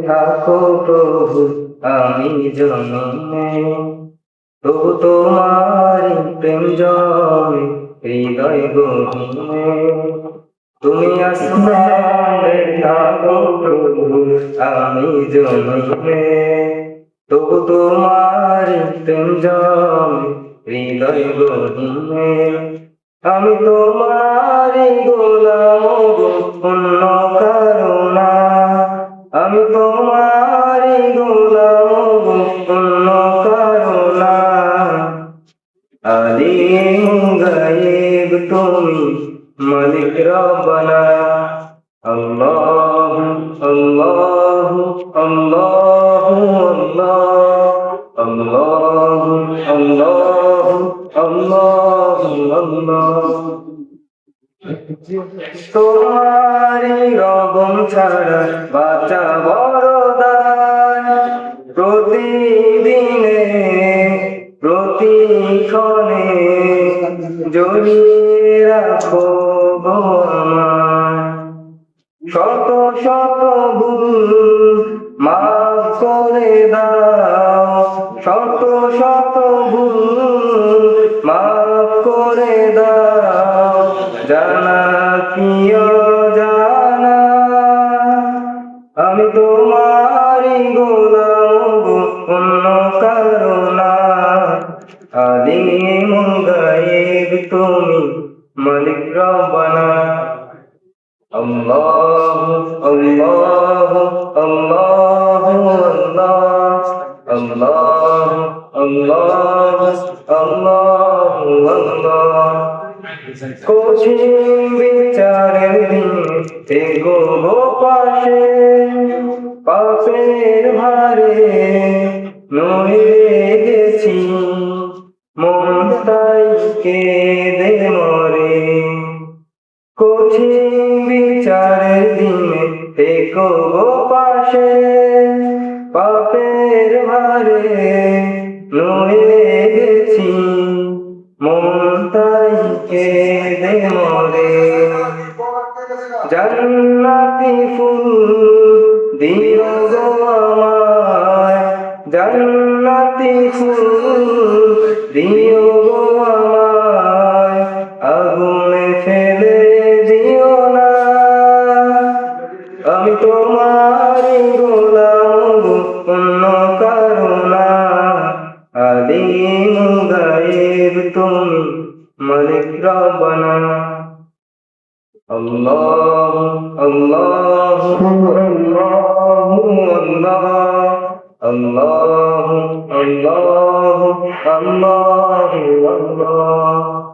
থাকো প্রভু আমি জনমে, তবু তোমারি প্রেম জমে হৃদয় গহীনে। তুমি আসমানে থাকো প্রভু আমি জনমে, তবু তোমারি প্রেম জমে হৃদয় গহীনে। আমি তোমারি গোলাম গো অন্য কারো না, আমি তোমারি গোলাম গো অন্য কারো না। আলিম গায়েব তুমি মালিক রব্বানা। আল্লাহু আল্লাহু আল্লাহু আল্লাহু আল্লাহু আল্লাহু আল্লাহু। তোমারি রবম ছাড়া বাঁচা বড় দায়, প্রতিদিনে প্রতিক্ষণে জড়িয়ে রাখো গো আমায়। শত শত ভুল মাফ করে দাও, শত শত ভুল মাফ করে দাও, জানা কি অজানা। আমি তোমারি গোলাম গো অন্য কারো না, আলিম গায়েব তুমি মালিক রব্বানা। আল্লাহু আল্লাহু আল্লাহু আল্লাহু আল্লাহু আল্লাহু আল্লাহ। কঠিন বিচারের দিন থেকো গো পাশে, পাপের ভারে নয়ে গেছি মন তাই কেঁদে মরে। কঠিন বিচারের দিনে থেকো গো পাশে, পাপের ভারে নয়ে গেছি মন তাই কেঁদে মরে। জান্নাতি ফুল দিও গো আমায়, জান্নাতি ফুল দিও গো আমায়, আগুনে ফেলে দিও না। আমি তোমারি গোলাম গো অন্য কারো না, আলিম গায়েব তুমি মালিক রব্বানা। আল্লাহু আল্লাহু আল্লাহু আল্লাহু আল্লাহু আল্লাহু আল্লাহু।